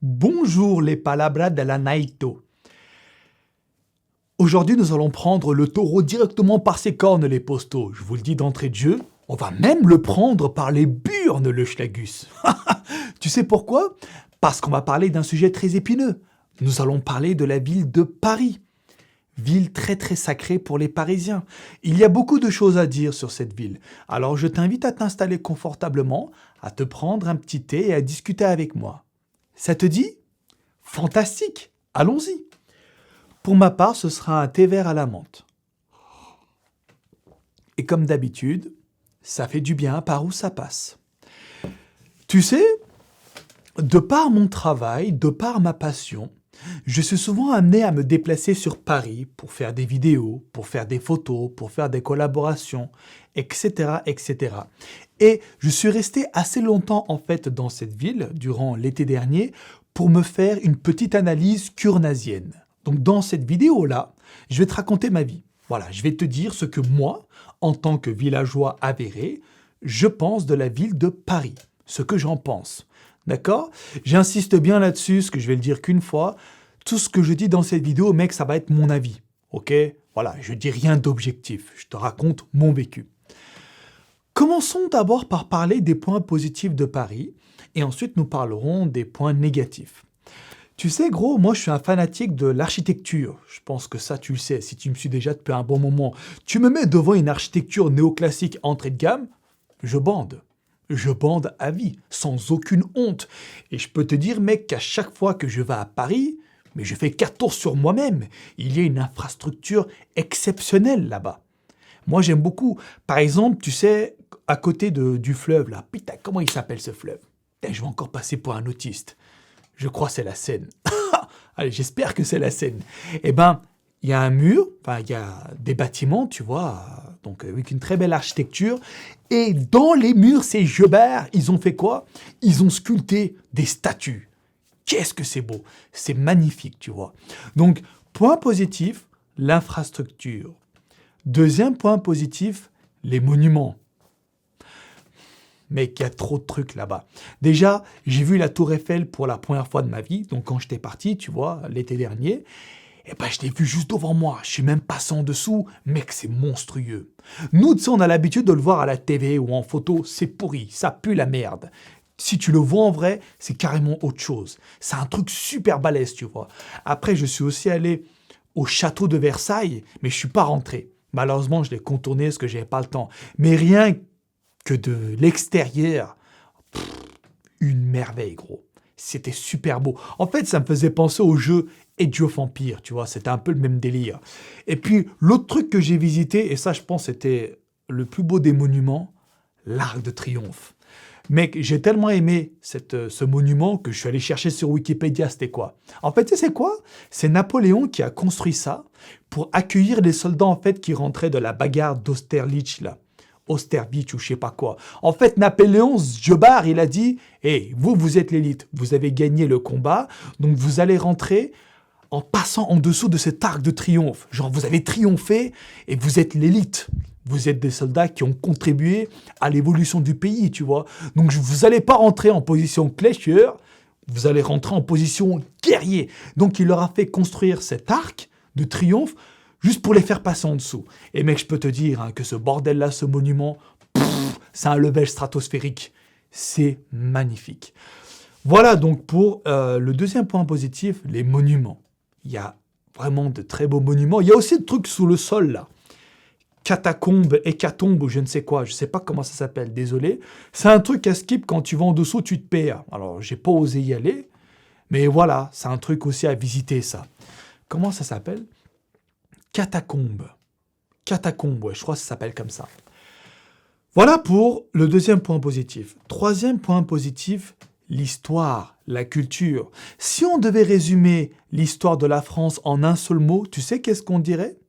Bonjour les palabras de la Naito. Aujourd'hui, nous allons prendre le taureau directement par ses cornes, les postaux. Je vous le dis d'entrée de jeu, on va même le prendre par les burnes, le schlagus. Tu sais pourquoi? Parce qu'on va parler d'un sujet très épineux. Nous allons parler de la ville de Paris. Ville très très sacrée pour les Parisiens. Il y a beaucoup de choses à dire sur cette ville. Alors je t'invite à t'installer confortablement, à te prendre un petit thé et à discuter avec moi. Ça te dit? Fantastique! Allons-y! Pour ma part, ce sera un thé vert à la menthe. Et comme d'habitude, ça fait du bien par où ça passe. Tu sais, de par mon travail, de par ma passion, je suis souvent amené à me déplacer sur Paris pour faire des vidéos, pour faire des photos, pour faire des collaborations, etc., etc. Et je suis resté assez longtemps en fait dans cette ville, durant l'été dernier, pour me faire une petite analyse kurnasienne. Donc dans cette vidéo-là, je vais te raconter ma vie. Voilà, je vais te dire ce que moi, en tant que villageois avéré, je pense de la ville de Paris, ce que j'en pense. D'accord? J'insiste bien là-dessus, ce que je vais le dire qu'une fois. Tout ce que je dis dans cette vidéo, mec, ça va être mon avis. Ok? Voilà, je dis rien d'objectif. Je te raconte mon vécu. Commençons d'abord par parler des points positifs de Paris, et ensuite nous parlerons des points négatifs. Tu sais, gros, moi je suis un fanatique de l'architecture. Je pense que ça, tu le sais, si tu me suis déjà depuis un bon moment. Tu me mets devant une architecture néoclassique entrée de gamme, je bande. Je bande à vie, sans aucune honte. Et je peux te dire, mec, qu'à chaque fois que je vais à Paris, mais je fais 4 tours sur moi-même. Il y a une infrastructure exceptionnelle là-bas. Moi, j'aime beaucoup. Par exemple, tu sais, à côté du fleuve, là, putain, comment il s'appelle ce fleuve? Putain, je vais encore passer pour un autiste. Je crois que c'est la Seine. Allez, j'espère que c'est la Seine. Eh ben, il y a un mur, enfin, il y a des bâtiments, tu vois, donc avec une très belle architecture. Et dans les murs, ces jebards, ils ont fait quoi? Ils ont sculpté des statues. Qu'est-ce que c'est beau! C'est magnifique, tu vois. Donc, point positif, l'infrastructure. Deuxième point positif, les monuments. Mec, il y a trop de trucs là-bas. Déjà, j'ai vu la Tour Eiffel pour la première fois de ma vie. Donc, quand j'étais parti, tu vois, l'été dernier, eh ben, je l'ai vu juste devant moi. Je suis même passé en dessous. Mec, c'est monstrueux. Nous, tu sais, on a l'habitude de le voir à la TV ou en photo. C'est pourri. Ça pue la merde. Si tu le vois en vrai, c'est carrément autre chose. C'est un truc super balèze, tu vois. Après, je suis aussi allé au château de Versailles, mais je suis pas rentré. Malheureusement, je l'ai contourné parce que j'avais pas le temps. Mais rien que de l'extérieur, une merveille, gros. C'était super beau. En fait, ça me faisait penser au jeu Age of Empires, tu vois, c'était un peu le même délire. Et puis, l'autre truc que j'ai visité, et ça, je pense, c'était le plus beau des monuments, l'Arc de Triomphe. Mec, j'ai tellement aimé ce monument que je suis allé chercher sur Wikipédia, c'était quoi? En fait, tu sais c'est quoi? C'est Napoléon qui a construit ça pour accueillir les soldats, en fait, qui rentraient de la bagarre d'Austerlitz, là. Austerlitz ou je sais pas quoi. En fait, Napoléon, ce jobard, il a dit « Hey, vous êtes l'élite, vous avez gagné le combat, donc vous allez rentrer en passant en dessous de cet arc de triomphe. Genre, vous avez triomphé et vous êtes l'élite. Vous êtes des soldats qui ont contribué à l'évolution du pays, tu vois. Donc, vous n'allez pas rentrer en position clécheur, vous allez rentrer en position guerrier. » Donc, il leur a fait construire cet arc de triomphe juste pour les faire passer en dessous. Et mec, je peux te dire hein, que ce bordel-là, ce monument, c'est un level stratosphérique. C'est magnifique. Voilà donc pour le deuxième point positif, les monuments. Il y a vraiment de très beaux monuments. Il y a aussi des trucs sous le sol, là. Catacombes, hécatombes ou je ne sais quoi. Je ne sais pas comment ça s'appelle, désolé. C'est un truc à skip, quand tu vas en dessous, tu te perds. Alors, j'ai pas osé y aller. Mais voilà, c'est un truc aussi à visiter, ça. Comment ça s'appelle? Catacombes. Catacombes, ouais, je crois que ça s'appelle comme ça. Voilà pour le deuxième point positif. Troisième point positif, l'histoire, la culture. Si on devait résumer l'histoire de la France en un seul mot, tu sais qu'est-ce qu'on dirait?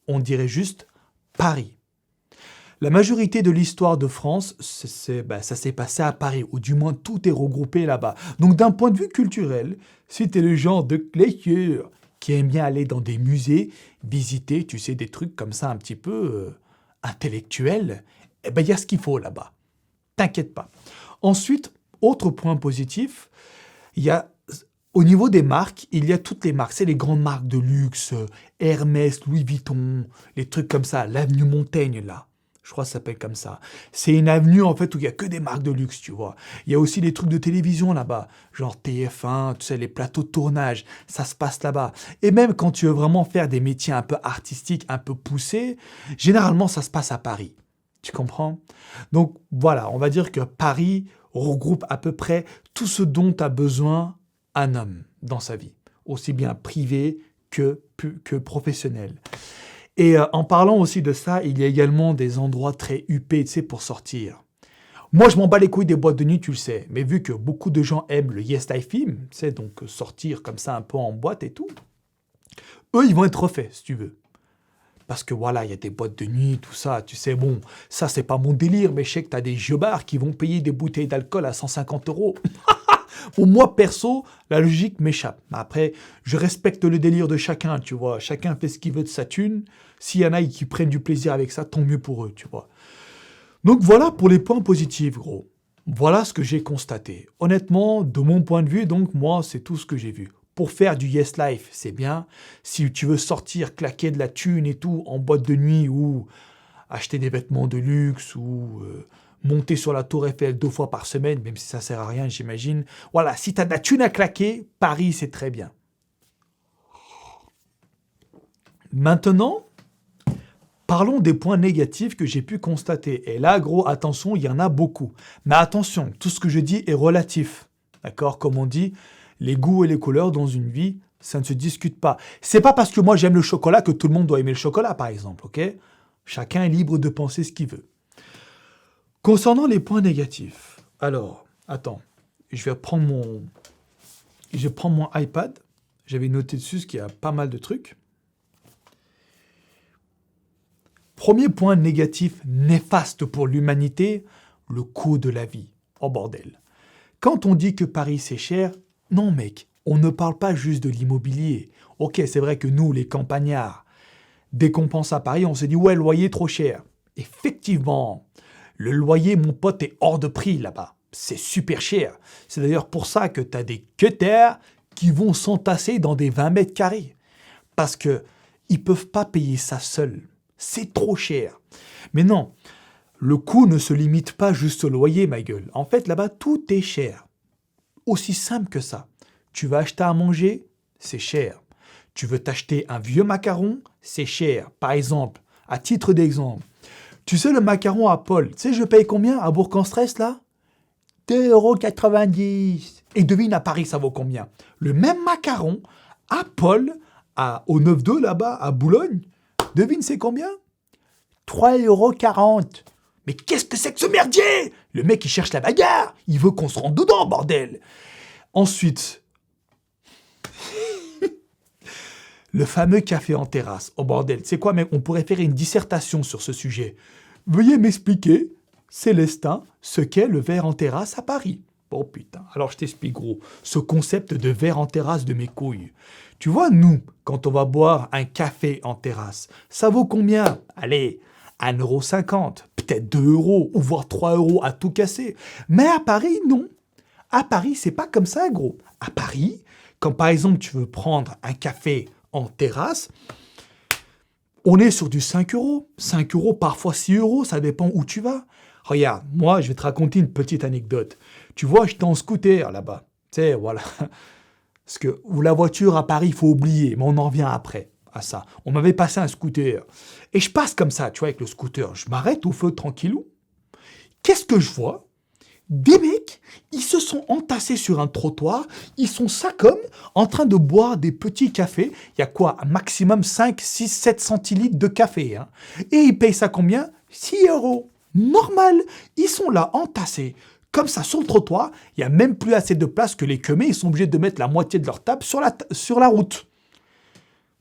On dirait juste Paris. La majorité de l'histoire de France, ça s'est passé à Paris, ou du moins tout est regroupé là-bas. Donc d'un point de vue culturel, si tu es le genre de clécheur qui aime bien aller dans des musées, visiter, tu sais, des trucs comme ça un petit peu intellectuels, eh ben il y a ce qu'il faut là-bas. T'inquiète pas. Ensuite, autre point positif, il y a Au niveau des marques, il y a toutes les marques. C'est les grandes marques de luxe, Hermès, Louis Vuitton, les trucs comme ça. L'avenue Montaigne, là. Je crois que ça s'appelle comme ça. C'est une avenue, en fait, où il n'y a que des marques de luxe, tu vois. Il y a aussi des trucs de télévision là-bas, genre TF1, tu sais, les plateaux de tournage, ça se passe là-bas. Et même quand tu veux vraiment faire des métiers un peu artistiques, un peu poussés, généralement, ça se passe à Paris. Tu comprends? Donc, voilà, on va dire que Paris regroupe à peu près tout ce dont a besoin un homme dans sa vie, aussi bien privé que professionnel. Et en parlant aussi de ça, il y a également des endroits très huppés, tu sais, pour sortir. Moi, je m'en bats les couilles des boîtes de nuit, tu le sais, mais vu que beaucoup de gens aiment le Yes Life Film, tu sais, donc sortir comme ça un peu en boîte et tout, eux, ils vont être refaits, si tu veux. Parce que voilà, il y a des boîtes de nuit, tout ça, tu sais, bon, ça, c'est pas mon délire, mais je sais que t'as des jeubards qui vont payer des bouteilles d'alcool à 150 €. Pour moi, perso, la logique m'échappe. Après, je respecte le délire de chacun, tu vois. Chacun fait ce qu'il veut de sa thune. S'il y en a qui prennent du plaisir avec ça, tant mieux pour eux, tu vois. Donc voilà pour les points positifs, gros. Voilà ce que j'ai constaté. Honnêtement, de mon point de vue, donc, moi, c'est tout ce que j'ai vu. Pour faire du Yes Life, c'est bien. Si tu veux sortir, claquer de la thune et tout, en boîte de nuit ou acheter des vêtements de luxe ou monter sur la Tour Eiffel 2 fois par semaine, même si ça sert à rien, j'imagine. Voilà, si tu as de la thune à claquer, Paris, c'est très bien. Maintenant, parlons des points négatifs que j'ai pu constater. Et là, gros, attention, il y en a beaucoup. Mais attention, tout ce que je dis est relatif. D'accord? Comme on dit, les goûts et les couleurs dans une vie, ça ne se discute pas. C'est pas parce que moi j'aime le chocolat que tout le monde doit aimer le chocolat, par exemple, ok? Chacun est libre de penser ce qu'il veut. Concernant les points négatifs, alors, attends, je vais prendre mon iPad. J'avais noté dessus ce qu'il y a pas mal de trucs. Premier point négatif néfaste pour l'humanité, le coût de la vie. Oh bordel. Quand on dit que Paris c'est cher, non mec, on ne parle pas juste de l'immobilier. Ok, c'est vrai que nous, les campagnards, dès qu'on pense à Paris, on se dit ouais, le loyer trop cher. Effectivement, le loyer, mon pote, est hors de prix là-bas. C'est super cher. C'est d'ailleurs pour ça que tu as des cutters qui vont s'entasser dans des 20 mètres carrés. Parce qu'ils ne peuvent pas payer ça seuls. C'est trop cher. Mais non, le coût ne se limite pas juste au loyer, ma gueule. En fait, là-bas, tout est cher. Aussi simple que ça. Tu vas acheter à manger, c'est cher. Tu veux t'acheter un vieux macaron, c'est cher. Par exemple, à titre d'exemple, tu sais le macaron à Paul, tu sais je paye combien à Bourg-en-Stress là? 2,90 €. Et devine à Paris ça vaut combien? Le même macaron à Paul, au 9-2 là-bas, à Boulogne, devine c'est combien? 3,40 €. Mais qu'est-ce que c'est que ce merdier? Le mec il cherche la bagarre, il veut qu'on se rende dedans, bordel. Ensuite, le fameux café en terrasse. Oh bordel, tu sais quoi mec, on pourrait faire une dissertation sur ce sujet. Veuillez m'expliquer, Célestin, ce qu'est le verre en terrasse à Paris. Oh putain, alors je t'explique gros, ce concept de verre en terrasse de mes couilles. Tu vois, nous, quand on va boire un café en terrasse, ça vaut combien? Allez, 1,50 €, peut-être 2 €, ou voire 3 € à tout casser. Mais à Paris, non. À Paris, c'est pas comme ça, gros. À Paris, quand par exemple tu veux prendre un café en terrasse, on est sur du 5 €. 5 €, parfois 6 €, ça dépend où tu vas. Regarde, moi, je vais te raconter une petite anecdote. Tu vois, j'étais en scooter là-bas. Tu sais, voilà. Parce que la voiture à Paris, il faut oublier, mais on en revient après à ça. On m'avait passé un scooter. Et je passe comme ça, tu vois, avec le scooter. Je m'arrête au feu tranquillou. Qu'est-ce que je vois? Des mecs, ils se sont entassés sur un trottoir, ils sont ça comme en train de boire des petits cafés. Il y a quoi? Un maximum 5, 6, 7 centilitres de café. Hein. Et ils payent ça combien? 6 €. Normal, ils sont là entassés. Comme ça, sur le trottoir, il n'y a même plus assez de place que les queumés, ils sont obligés de mettre la moitié de leur table sur la route.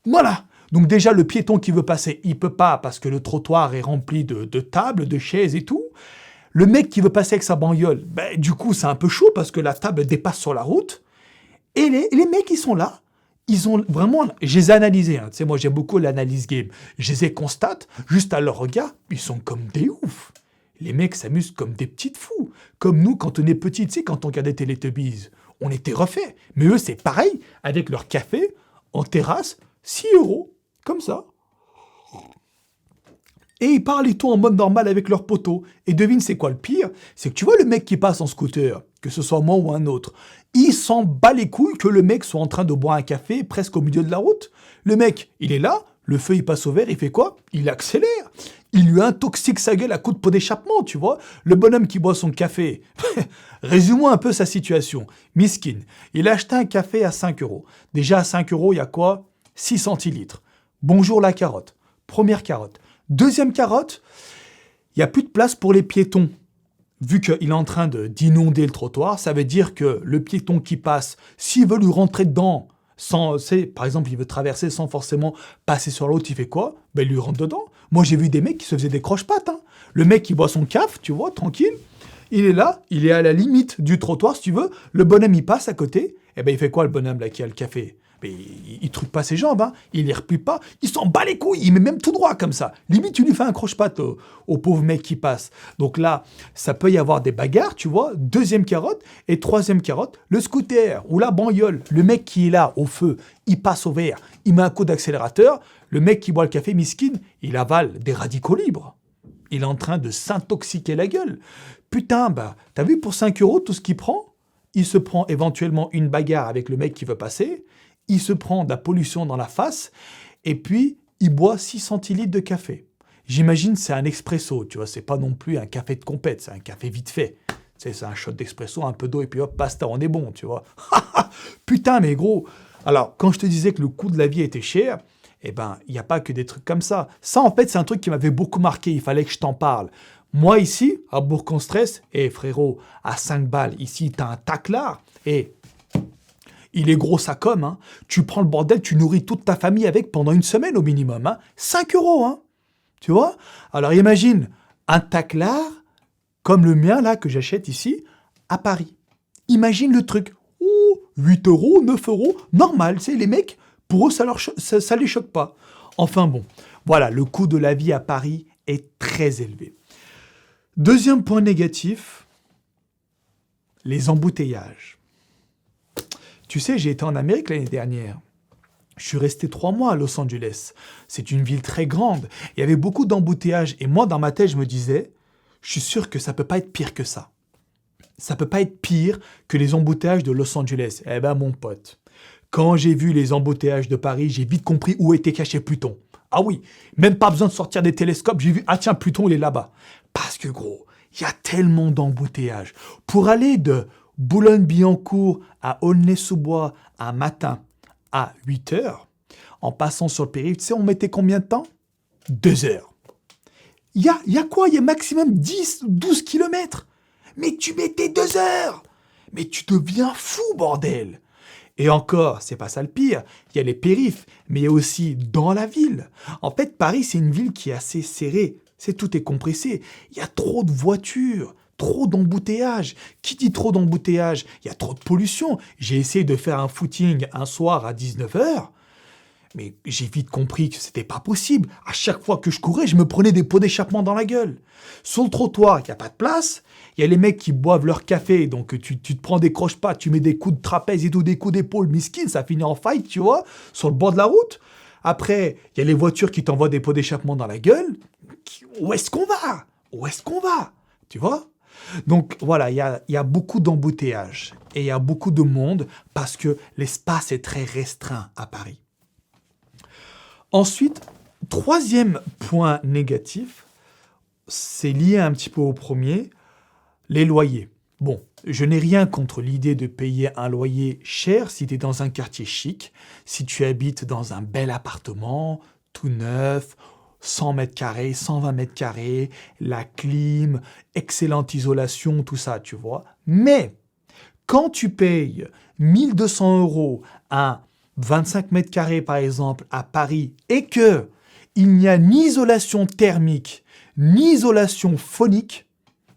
Voilà. Donc déjà, le piéton qui veut passer, il peut pas parce que le trottoir est rempli de tables, de chaises et tout. Le mec qui veut passer avec sa bagnole, ben, du coup, c'est un peu chaud parce que la table dépasse sur la route. Et les mecs, ils sont là. Ils ont vraiment... Je les ai analysés. Hein. Tu sais, moi, j'aime beaucoup l'analyse game. Je les ai constatés, juste à leur regard, ils sont comme des oufs. les mecs s'amusent comme des petites fous. Comme nous, quand on est petits, tu sais, quand on regardait Teletubbies, on était refaits. Mais eux, c'est pareil, avec leur café, en terrasse, 6 €, comme ça. Et ils parlent et tout en mode normal avec leurs potos. Et devine, c'est quoi le pire? C'est que tu vois le mec qui passe en scooter, que ce soit moi ou un autre, il s'en bat les couilles que le mec soit en train de boire un café presque au milieu de la route. Le mec, il est là, le feu il passe au vert, il fait quoi? Il accélère. Il lui intoxique sa gueule à coups de pot d'échappement, tu vois. Le bonhomme qui boit son café. Résumons un peu sa situation. Miskin, il a acheté un café à 5 €. Déjà à 5 €, il y a quoi? 6 centilitres. Bonjour la carotte. Première carotte. Deuxième carotte, il n'y a plus de place pour les piétons. Vu qu'il est en train d'inonder le trottoir, ça veut dire que le piéton qui passe, s'il veut lui rentrer dedans, par exemple, il veut traverser sans forcément passer sur l'autre, il fait quoi? Ben, il lui rentre dedans. Moi, j'ai vu des mecs qui se faisaient des croche-pattes. Hein. Le mec qui boit son caf, tu vois, tranquille, il est là, il est à la limite du trottoir, si tu veux. Le bonhomme, il passe à côté. Et ben, il fait quoi, le bonhomme là qui a le café? Mais il truque pas ses jambes, hein. Il les replie pas, il s'en bat les couilles, il met même tout droit comme ça. Limite, tu lui fais un croche-patte au pauvre mec qui passe. Donc là, ça peut y avoir des bagarres, tu vois. Deuxième carotte. Et troisième carotte, le scooter ou la banliole. Le mec qui est là, au feu, il passe au vert, il met un coup d'accélérateur. Le mec qui boit le café, miskin, il avale des radicaux libres. Il est en train de s'intoxiquer la gueule. Putain, bah, t'as vu pour 5 € tout ce qu'il prend? Il se prend éventuellement une bagarre avec le mec qui veut passer. Il se prend de la pollution dans la face, et puis il boit 6 centilitres de café. J'imagine c'est un expresso, tu vois, c'est pas non plus un café de compète, c'est un café vite fait. Tu sais, c'est un shot d'expresso, un peu d'eau, et puis hop, basta, on est bon, tu vois. Putain, mais gros. Alors, quand je te disais que le coût de la vie était cher, eh ben, il n'y a pas que des trucs comme ça. Ça, en fait, c'est un truc qui m'avait beaucoup marqué, il fallait que je t'en parle. Moi, ici, à Bourg-en-Stress, frérot, à 5 balles, ici, t'as un taclard, il est gros ça comme, hein. Tu prends le bordel, tu nourris toute ta famille avec pendant une semaine au minimum. Hein. 5 €, hein. Tu vois? Alors imagine un taclard comme le mien là que j'achète ici à Paris. Imagine le truc. Ouh, 8 €, 9 €, normal. Tu sais, les mecs, pour eux, ça les choque pas. Enfin bon, voilà, le coût de la vie à Paris est très élevé. Deuxième point négatif, les embouteillages. Tu sais, j'ai été en Amérique l'année dernière. Je suis resté 3 mois à Los Angeles. C'est une ville très grande. Il y avait beaucoup d'embouteillages. Et moi, dans ma tête, je me disais, je suis sûr que ça peut pas être pire que ça. Ça peut pas être pire que les embouteillages de Los Angeles. Eh ben, mon pote, quand j'ai vu les embouteillages de Paris, j'ai vite compris où était caché Pluton. Ah oui, même pas besoin de sortir des télescopes. J'ai vu, ah tiens, Pluton, il est là-bas. Parce que gros, il y a tellement d'embouteillages. Pour aller de Boulogne-Billancourt à Aulnay-sous-Bois un matin à 8 h, en passant sur le périph', tu sais, on mettait combien de temps? 2 heures. Il y a quoi? Il y a maximum 10, 12 kilomètres. Mais tu mettais 2 heures. Mais tu deviens fou, bordel. Et encore, c'est pas ça le pire, il y a les périphes, mais il y a aussi dans la ville. En fait, Paris, c'est une ville qui est assez serrée. Tout est compressé. Il y a trop de voitures. Trop d'embouteillages. Qui dit trop d'embouteillages? Il y a trop de pollution. J'ai essayé de faire un footing un soir à 19 h, mais j'ai vite compris que c'était pas possible. À chaque fois que je courais, je me prenais des pots d'échappement dans la gueule. Sur le trottoir, il n'y a pas de place. Il y a les mecs qui boivent leur café, donc tu te prends des croche-pattes, tu mets des coups de trapèze et tout, des coups d'épaule, miskin, ça finit en fight, tu vois, sur le bord de la route. Après, il y a les voitures qui t'envoient des pots d'échappement dans la gueule. Où est-ce qu'on va? Où est-ce qu'on va? Tu vois? Donc voilà, il y a beaucoup d'embouteillages et il y a beaucoup de monde parce que l'espace est très restreint à Paris. Ensuite, troisième point négatif, c'est lié un petit peu au premier, les loyers. Bon, je n'ai rien contre l'idée de payer un loyer cher si tu es dans un quartier chic, si tu habites dans un bel appartement, tout neuf, 100 mètres carrés, 120 mètres carrés, la clim, excellente isolation, tout ça, tu vois. Mais quand tu payes 1 200 € à 25 mètres carrés, par exemple, à Paris, et que il n'y a ni isolation thermique, ni isolation phonique,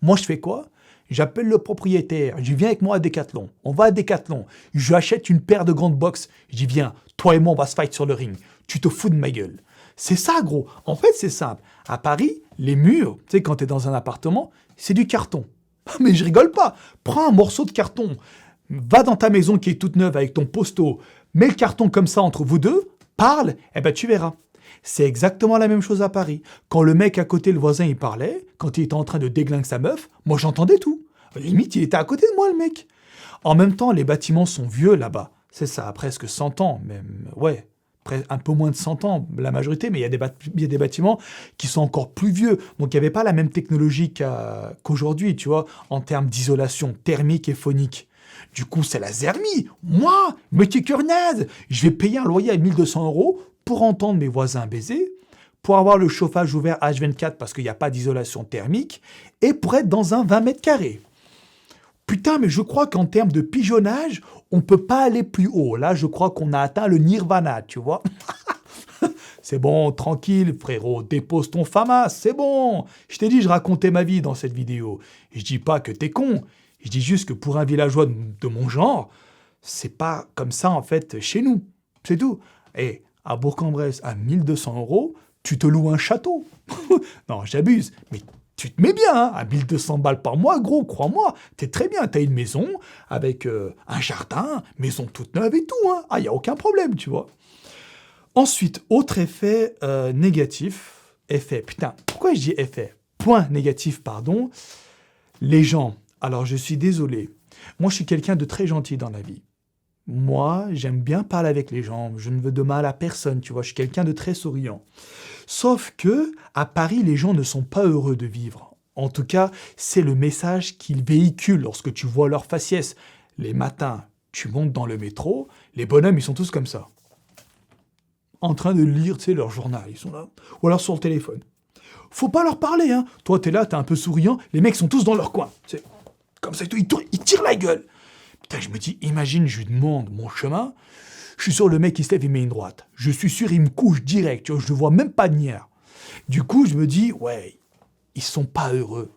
moi je fais quoi? J'appelle le propriétaire, je viens avec moi à Decathlon. On va à Decathlon, je achète une paire de grandes box, je dis viens, toi et moi on va se fight sur le ring. Tu te fous de ma gueule. C'est ça, gros. En fait, c'est simple. À Paris, les murs, tu sais, quand tu es dans un appartement, c'est du carton. Mais je rigole pas. Prends un morceau de carton, va dans ta maison qui est toute neuve avec ton posteau, mets le carton comme ça entre vous deux, parle, et ben tu verras. C'est exactement la même chose à Paris. Quand le mec à côté, le voisin, il parlait, quand il était en train de déglinguer sa meuf, moi j'entendais tout. Limite, il était à côté de moi, le mec. En même temps, les bâtiments sont vieux là-bas. C'est ça, presque 100 ans, même, ouais, un peu moins de 100 ans, la majorité, mais il y a des bâtiments qui sont encore plus vieux. Donc, il n'y avait pas la même technologie qu'aujourd'hui, tu vois, en termes d'isolation thermique et phonique. Du coup, c'est la zermie. Moi, mais t'es naze, je vais payer un loyer à 1 200 € pour entendre mes voisins baiser, pour avoir le chauffage ouvert H24 parce qu'il n'y a pas d'isolation thermique, et pour être dans un 20 mètres carrés. Putain, mais je crois qu'en termes de pigeonnage, on peut pas aller plus haut. Là, je crois qu'on a atteint le nirvana, tu vois. C'est bon, tranquille, frérot, dépose ton FAMAS, c'est bon. Je t'ai dit, je racontais ma vie dans cette vidéo. Je dis pas que t'es con. Je dis juste que pour un villageois de mon genre, c'est pas comme ça, en fait, chez nous. C'est tout. Et à Bourg-en-Bresse, à 1 200 €, tu te loues un château. Non, j'abuse, mais tu te mets bien, hein, à 1 200 balles par mois, gros, crois-moi, t'es très bien. T'as une maison avec un jardin, maison toute neuve et tout, hein. Ah, il n'y a aucun problème, tu vois. Ensuite, autre effet négatif, putain, pourquoi je dis effet? Point négatif, pardon, les gens. Alors, je suis désolé, moi, je suis quelqu'un de très gentil dans la vie. Moi, j'aime bien parler avec les gens, je ne veux de mal à personne, tu vois, je suis quelqu'un de très souriant. Sauf que, à Paris, les gens ne sont pas heureux de vivre. En tout cas, c'est le message qu'ils véhiculent lorsque tu vois leur faciès. Les matins, tu montes dans le métro, les bonhommes, ils sont tous comme ça. En train de lire, tu sais, leur journal, ils sont là. Ou alors sur le téléphone. Faut pas leur parler, hein. Toi, t'es là, t'es un peu souriant, les mecs sont tous dans leur coin. C'est comme ça, ils tirent la gueule. Putain, je me dis, imagine, je lui demande mon chemin, je suis sûr, le mec, il se lève, il met une droite. Je suis sûr, il me couche direct, tu vois, je ne vois même pas de nière. Du coup, je me dis, ouais, ils sont pas heureux.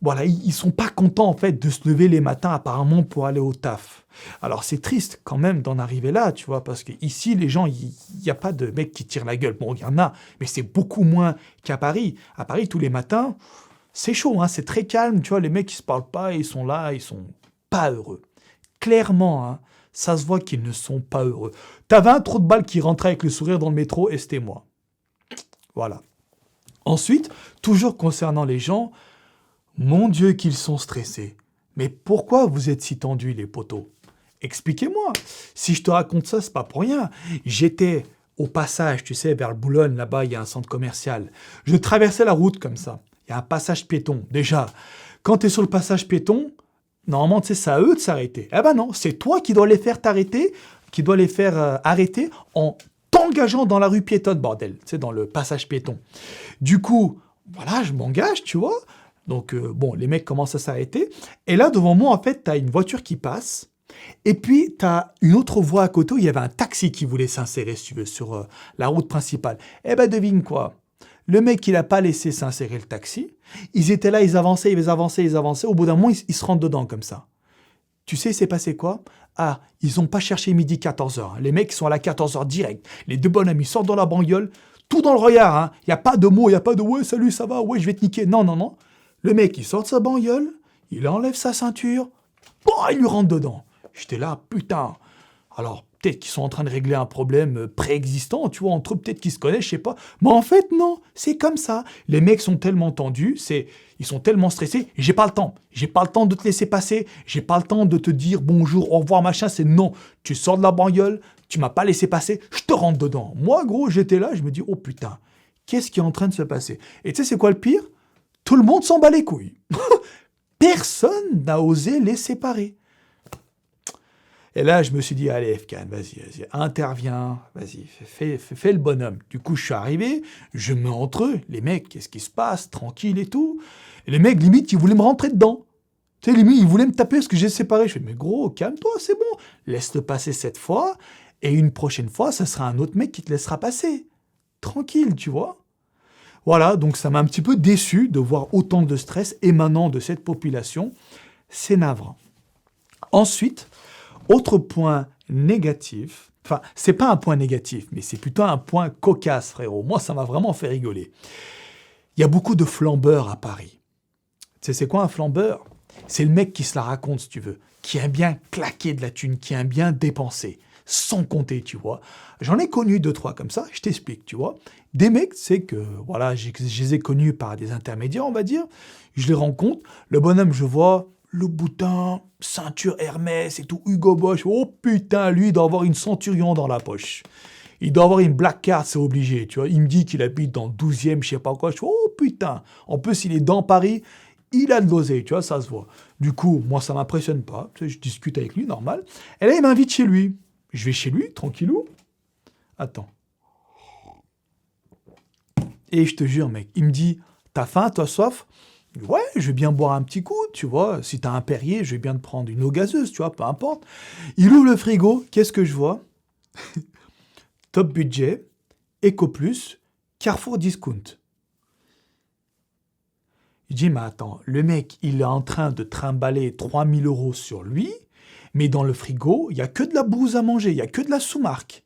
Voilà, ils sont pas contents, en fait, de se lever les matins, apparemment, pour aller au taf. Alors, c'est triste, quand même, d'en arriver là, tu vois, parce qu'ici, les gens, il n'y a pas de mecs qui tirent la gueule. Bon, il y en a, mais c'est beaucoup moins qu'à Paris. À Paris, tous les matins, c'est chaud, hein, c'est très calme, tu vois, les mecs, ils se parlent pas, ils sont là, ils sont pas heureux. Clairement, hein, ça se voit qu'ils ne sont pas heureux. T'avais un trou de balle qui rentrait avec le sourire dans le métro et c'était moi. Voilà. Ensuite, toujours concernant les gens, mon Dieu qu'ils sont stressés. Mais pourquoi vous êtes si tendus, les potos? Expliquez-moi. Si je te raconte ça, c'est pas pour rien. J'étais au passage, tu sais, vers le Boulogne, là-bas, il y a un centre commercial. Je traversais la route comme ça. Il y a un passage piéton. Déjà, quand tu es sur le passage piéton, normalement, tu sais, c'est à eux de s'arrêter. Eh ben non, c'est toi qui dois les faire t'arrêter, qui dois les faire arrêter en t'engageant dans la rue piétonne, bordel, tu sais, dans le passage piéton. Du coup, voilà, je m'engage, tu vois. Donc, bon, les mecs commencent à s'arrêter. Et là, devant moi, en fait, tu as une voiture qui passe. Et puis, tu as une autre voie à côté où il y avait un taxi qui voulait s'insérer, si tu veux, sur la route principale. Eh ben, devine quoi? Le mec, il n'a pas laissé s'insérer le taxi. Ils étaient là, ils avançaient. Au bout d'un moment, ils se rentrent dedans comme ça. Tu sais, c'est passé quoi? Ah, ils n'ont pas cherché midi 14h. Les mecs sont à la 14h direct. Les deux bonhommes, ils sortent dans la bagnole, tout dans le regard. Hein. Il n'y a pas de mots, il n'y a pas de « ouais, salut, ça va, ouais, je vais te niquer ». Non, non, non. Le mec, il sort de sa bagnole, il enlève sa ceinture, il lui rentre dedans. J'étais là, putain. Alors, peut-être qu'ils sont en train de régler un problème préexistant, tu vois, entre eux, peut-être qu'ils se connaissent, je sais pas. Mais en fait, non, c'est comme ça. Les mecs sont tellement tendus, ils sont tellement stressés, j'ai pas le temps. J'ai pas le temps de te laisser passer, j'ai pas le temps de te dire bonjour, au revoir, machin, c'est non. Tu sors de la bagnole, tu m'as pas laissé passer, je te rentre dedans. Moi, gros, j'étais là, je me dis, oh putain, qu'est-ce qui est en train de se passer? Et tu sais, c'est quoi le pire? Tout le monde s'en bat les couilles. Personne n'a osé les séparer. Et là, je me suis dit, allez, Efkan, vas-y, interviens, vas-y, fais le bonhomme. Du coup, je suis arrivé, je me mets entre eux, les mecs, qu'est-ce qui se passe, tranquille et tout. Et les mecs, limite, ils voulaient me rentrer dedans. Tu sais, limite, ils voulaient me taper parce que j'ai séparé. Je fais, mais gros, calme-toi, c'est bon. Laisse-le passer cette fois, et une prochaine fois, ça sera un autre mec qui te laissera passer. Tranquille, tu vois. Voilà, donc ça m'a un petit peu déçu de voir autant de stress émanant de cette population. C'est navrant. Ensuite, autre point négatif, Enfin, c'est pas un point négatif, mais c'est plutôt un point cocasse, frérot. Moi, ça m'a vraiment fait rigoler. Il y a beaucoup de flambeurs à Paris. Tu sais, c'est quoi un flambeur? C'est le mec qui se la raconte, si tu veux, qui aime bien claquer de la thune, qui aime bien dépenser, sans compter, tu vois. J'en ai connu 2-3 comme ça, je t'explique, tu vois. Des mecs, c'est que, voilà, je les ai connus par des intermédiaires, on va dire. Je les rencontre, le bonhomme, je vois, le boutin, ceinture Hermès et tout, Hugo Boss. Oh putain, lui, il doit avoir une centurion dans la poche. Il doit avoir une black card, c'est obligé, tu vois. Il me dit qu'il habite dans le 12e, je sais pas quoi. Je fais, oh putain. En plus, il est dans Paris, il a de l'oseille, tu vois, ça se voit. Du coup, moi, ça m'impressionne pas. Tu sais, je discute avec lui, normal. Et là, il m'invite chez lui. Je vais chez lui, tranquillou. Attends. Et je te jure, mec, il me dit, t'as faim, t'as soif? Ouais, je vais bien boire un petit coup, tu vois. Si t'as un Perrier, je vais bien te prendre une eau gazeuse, tu vois, peu importe. Il ouvre le frigo, qu'est-ce que je vois? Top budget, Eco Plus, Carrefour Discount. Je dis, mais attends, le mec, il est en train de trimballer 3000 € sur lui, mais dans le frigo, il n'y a que de la bouse à manger, il n'y a que de la sous-marque.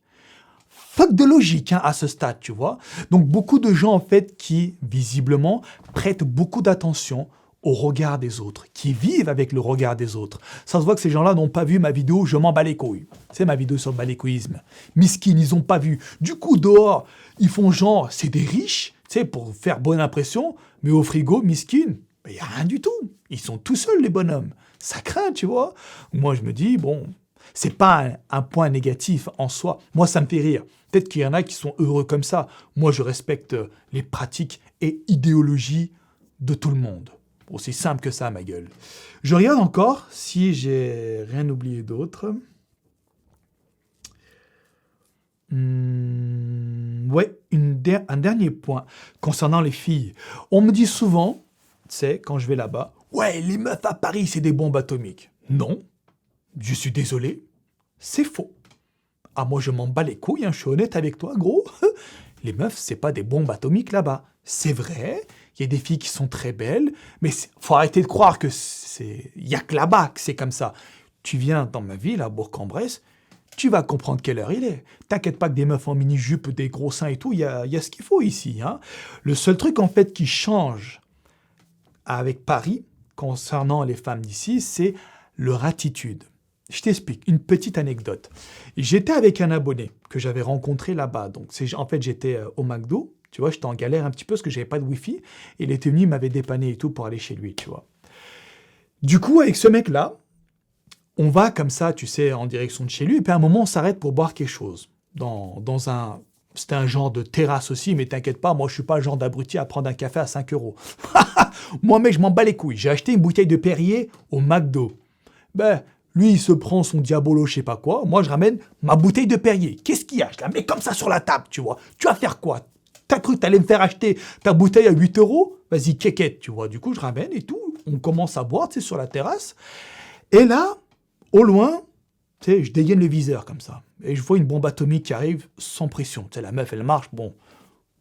Fuck de logique à ce stade, tu vois. Donc, beaucoup de gens, en fait, qui, visiblement, prêtent beaucoup d'attention au regard des autres, qui vivent avec le regard des autres. Ça se voit que ces gens-là n'ont pas vu ma vidéo « Je m'en bats les couilles ». C'est ma vidéo sur le balécoïsme. Miskin, ils n'ont pas vu. Du coup, dehors, ils font genre, c'est des riches, tu sais, pour faire bonne impression, mais au frigo, miskin, il n'y a rien du tout. Ils sont tout seuls, les bonhommes. Ça craint, tu vois. Moi, je me dis, bon, c'est pas un point négatif en soi. Moi, ça me fait rire. Peut-être qu'il y en a qui sont heureux comme ça. Moi, je respecte les pratiques et idéologies de tout le monde. Aussi simple que ça, ma gueule. Je regarde encore si j'ai rien oublié d'autre. Ouais, un dernier point concernant les filles. On me dit souvent, tu sais, quand je vais là-bas, ouais, les meufs à Paris, c'est des bombes atomiques. Non, je suis désolé, c'est faux. Ah, moi, je m'en bats les couilles, hein, je suis honnête avec toi, gros. Les meufs, c'est pas des bombes atomiques là-bas. C'est vrai, il y a des filles qui sont très belles, mais faut arrêter de croire que il y a que là-bas que c'est comme ça. Tu viens dans ma ville, à Bourg-en-Bresse, tu vas comprendre quelle heure il est. T'inquiète pas que des meufs en mini-jupe, des gros seins et tout, il y a ce qu'il faut ici. Hein. Le seul truc, en fait, qui change avec Paris, concernant les femmes d'ici, c'est leur attitude. Je t'explique, une petite anecdote. J'étais avec un abonné que j'avais rencontré là-bas. Donc, en fait, j'étais au McDo. Tu vois, j'étais en galère un petit peu parce que j'avais pas de Wi-Fi. Et il était venu, il m'avait dépanné et tout pour aller chez lui, tu vois. Du coup, avec ce mec-là, on va comme ça, tu sais, en direction de chez lui. Et puis à un moment, on s'arrête pour boire quelque chose. C'était un genre de terrasse aussi, mais t'inquiète pas, moi, je suis pas le genre d'abruti à prendre un café à 5 €. Moi, mec, je m'en bats les couilles. J'ai acheté une bouteille de Perrier au McDo. Ben... Lui, il se prend son diabolo, je sais pas quoi. Moi, je ramène ma bouteille de Perrier. Qu'est-ce qu'il y a? Je la mets comme ça sur la table, tu vois. Tu vas faire quoi? T'as cru que t'allais me faire acheter ta bouteille à 8 €? Vas-y, quéquette, tu vois. Du coup, je ramène et tout. On commence à boire, tu sais, sur la terrasse. Et là, au loin, tu sais, je dégaine le viseur comme ça. Et je vois une bombe atomique qui arrive sans pression. Tu sais, la meuf, elle marche, bon,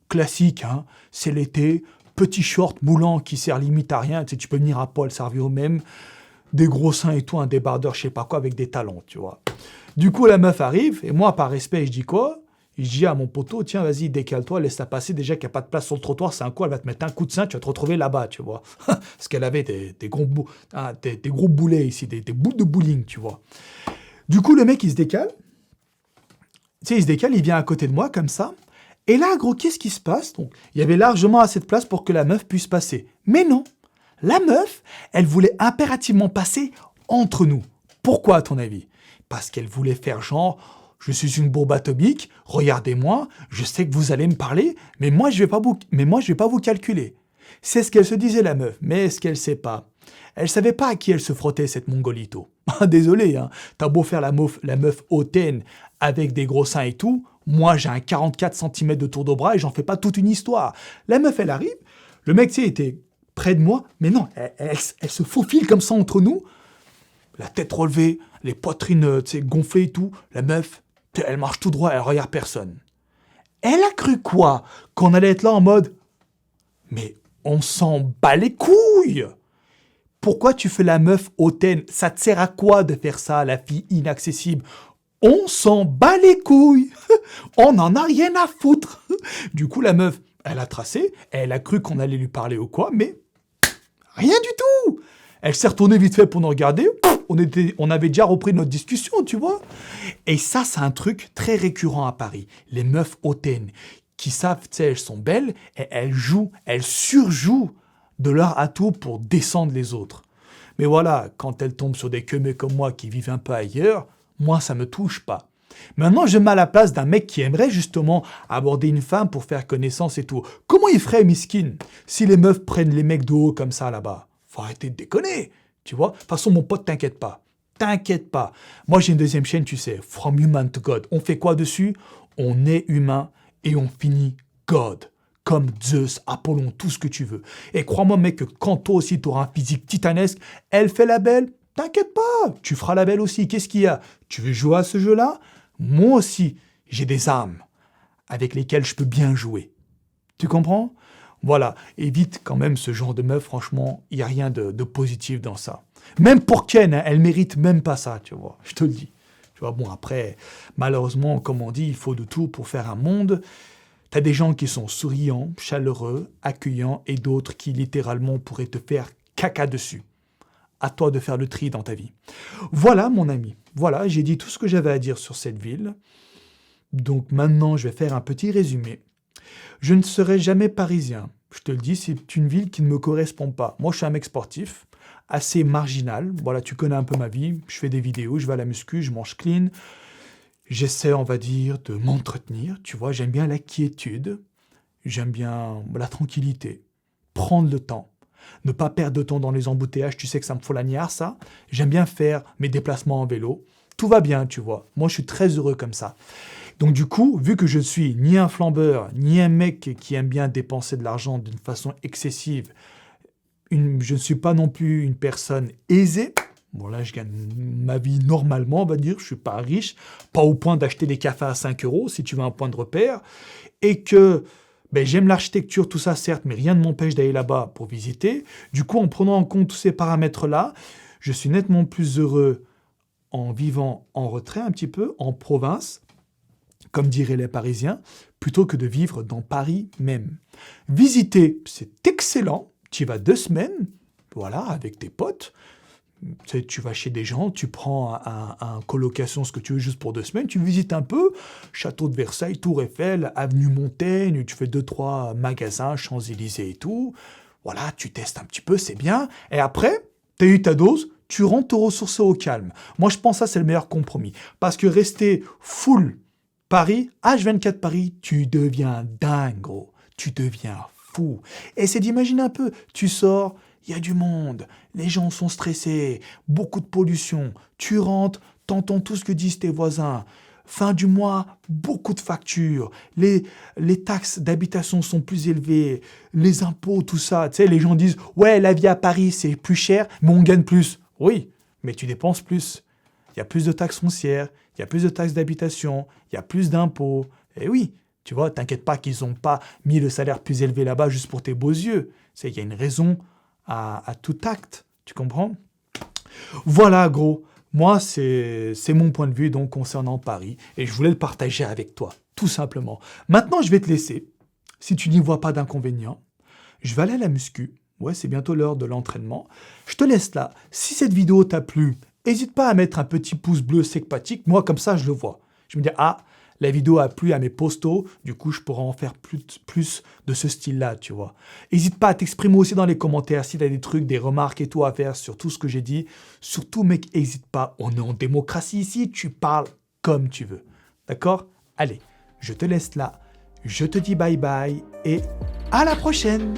classique, hein. C'est l'été, petit short moulant qui sert limite à rien. Tu sais, tu peux venir à poil, servir au même. Des gros seins et tout, un débardeur, je sais pas quoi, avec des talons, tu vois. Du coup, la meuf arrive, et moi, par respect, je dis quoi? Je dis à mon poteau, tiens, vas-y, décale-toi, laisse-la passer, déjà qu'il n'y a pas de place sur le trottoir, c'est un coup, elle va te mettre un coup de sein, tu vas te retrouver là-bas, tu vois. Parce qu'elle avait des gros boulets ici, des bouts de bowling, tu vois. Du coup, le mec, il se décale. Tu sais, il se décale, il vient à côté de moi, comme ça. Et là, gros, qu'est-ce qui se passe? Donc, il y avait largement assez de place pour que la meuf puisse passer. Mais non! La meuf, elle voulait impérativement passer entre nous. Pourquoi, à ton avis? Parce qu'elle voulait faire genre, je suis une bombe atomique, regardez-moi, je sais que vous allez me parler, mais moi, je vais pas vous calculer. C'est ce qu'elle se disait, la meuf, mais ce qu'elle sait pas. Elle savait pas à qui elle se frottait, cette mongolito. Désolé, hein, t'as beau faire la meuf hautaine avec des gros seins et tout, moi, j'ai un 44 cm de tour de bras et j'en fais pas toute une histoire. La meuf, elle arrive, le mec, tu sais, était près de moi, mais non, elle se faufile comme ça entre nous, la tête relevée, les poitrines gonflées et tout, la meuf, elle marche tout droit, elle regarde personne. Elle a cru quoi? Qu'on allait être là en mode, mais on s'en bat les couilles! Pourquoi tu fais la meuf hautaine? Ça te sert à quoi de faire ça, la fille inaccessible? On s'en bat les couilles. On n'en a rien à foutre. Du coup, la meuf, elle a tracé, elle a cru qu'on allait lui parler ou quoi, mais rien du tout. Elle s'est retournée vite fait pour nous regarder. On avait déjà repris notre discussion, tu vois. Et ça, c'est un truc très récurrent à Paris. Les meufs hautaines qui savent, tu sais, elles sont belles et elles surjouent de leur atout pour descendre les autres. Mais voilà, quand elles tombent sur des queumés comme moi qui vivent un peu ailleurs, moi, ça me touche pas. Maintenant, je me mets à la place d'un mec qui aimerait justement aborder une femme pour faire connaissance et tout. Comment il ferait, miskin, si les meufs prennent les mecs de haut comme ça là-bas? Faut arrêter de déconner, tu vois. De toute façon, mon pote, t'inquiète pas. T'inquiète pas. Moi, j'ai une deuxième chaîne, tu sais, From Human to God. On fait quoi dessus? On est humain et on finit God. Comme Zeus, Apollon, tout ce que tu veux. Et crois-moi, mec, que quand toi aussi, t'auras un physique titanesque, elle fait la belle, t'inquiète pas, tu feras la belle aussi. Qu'est-ce qu'il y a? Tu veux jouer à ce jeu-là? Moi aussi, j'ai des armes avec lesquelles je peux bien jouer. Tu comprends? Voilà, évite quand même ce genre de meuf, franchement, il n'y a rien de positif dans ça. Même pour Ken, hein, elle mérite même pas ça, tu vois, je te le dis. Tu vois, bon, après, malheureusement, comme on dit, il faut de tout pour faire un monde. T'as des gens qui sont souriants, chaleureux, accueillants, et d'autres qui littéralement pourraient te faire caca dessus. À toi de faire le tri dans ta vie. Voilà, mon ami. Voilà, j'ai dit tout ce que j'avais à dire sur cette ville. Donc maintenant, je vais faire un petit résumé. Je ne serai jamais parisien. Je te le dis, c'est une ville qui ne me correspond pas. Moi, je suis un mec sportif, assez marginal. Voilà, tu connais un peu ma vie. Je fais des vidéos, je vais à la muscu, je mange clean. J'essaie, on va dire, de m'entretenir. Tu vois, j'aime bien la quiétude. J'aime bien la tranquillité. Prendre le temps. Ne pas perdre de temps dans les embouteillages. Tu sais que ça me fout la niaque, ça. J'aime bien faire mes déplacements en vélo. Tout va bien, tu vois. Moi, je suis très heureux comme ça. Donc du coup, vu que je ne suis ni un flambeur, ni un mec qui aime bien dépenser de l'argent d'une façon excessive, je ne suis pas non plus une personne aisée. Bon là, je gagne ma vie normalement, on va dire. Je ne suis pas riche, pas au point d'acheter des cafés à 5 €, si tu veux un point de repère. Et que j'aime l'architecture, tout ça, certes, mais rien ne m'empêche d'aller là-bas pour visiter. Du coup, en prenant en compte tous ces paramètres-là, je suis nettement plus heureux en vivant en retrait un petit peu, en province, comme diraient les Parisiens, plutôt que de vivre dans Paris même. Visiter, c'est excellent. Tu y vas 2 semaines, voilà, avec tes potes. Tu vas chez des gens, tu prends un colocation, ce que tu veux, juste pour 2 semaines. Tu visites un peu, château de Versailles, Tour Eiffel, avenue Montaigne, tu fais 2-3 magasins, Champs-Élysées et tout. Voilà, tu testes un petit peu, c'est bien. Et après, tu as eu ta dose, tu rentres te ressourcer au calme. Moi, je pense que ça, c'est le meilleur compromis. Parce que rester full Paris, H24 Paris, tu deviens dingue, gros. Tu deviens fou. Et c'est d'imaginer un peu, tu sors, il y a du monde, les gens sont stressés, beaucoup de pollution. Tu rentres, t'entends tout ce que disent tes voisins. Fin du mois, beaucoup de factures. Les taxes d'habitation sont plus élevées. Les impôts, tout ça. Tu sais, les gens disent, ouais, la vie à Paris, c'est plus cher, mais on gagne plus. Oui, mais tu dépenses plus. Il y a plus de taxes foncières, il y a plus de taxes d'habitation, il y a plus d'impôts. Et oui, tu vois, t'inquiète pas qu'ils n'ont pas mis le salaire plus élevé là-bas juste pour tes beaux yeux. Il y a une raison à tout acte, tu comprends? Voilà, gros. Moi, c'est mon point de vue donc concernant Paris. Et je voulais le partager avec toi, tout simplement. Maintenant, je vais te laisser. Si tu n'y vois pas d'inconvénient, je vais aller à la muscu. Ouais, c'est bientôt l'heure de l'entraînement. Je te laisse là. Si cette vidéo t'a plu, n'hésite pas à mettre un petit pouce bleu sympathique. Moi, comme ça, je le vois. Je me dis, ah, la vidéo a plu à mes postos. Du coup, je pourrais en faire plus de ce style-là, tu vois. N'hésite pas à t'exprimer aussi dans les commentaires si tu as des trucs, des remarques et tout à faire sur tout ce que j'ai dit. Surtout, mec, n'hésite pas. On est en démocratie ici. Tu parles comme tu veux. D'accord? Allez, je te laisse là. Je te dis bye bye et à la prochaine!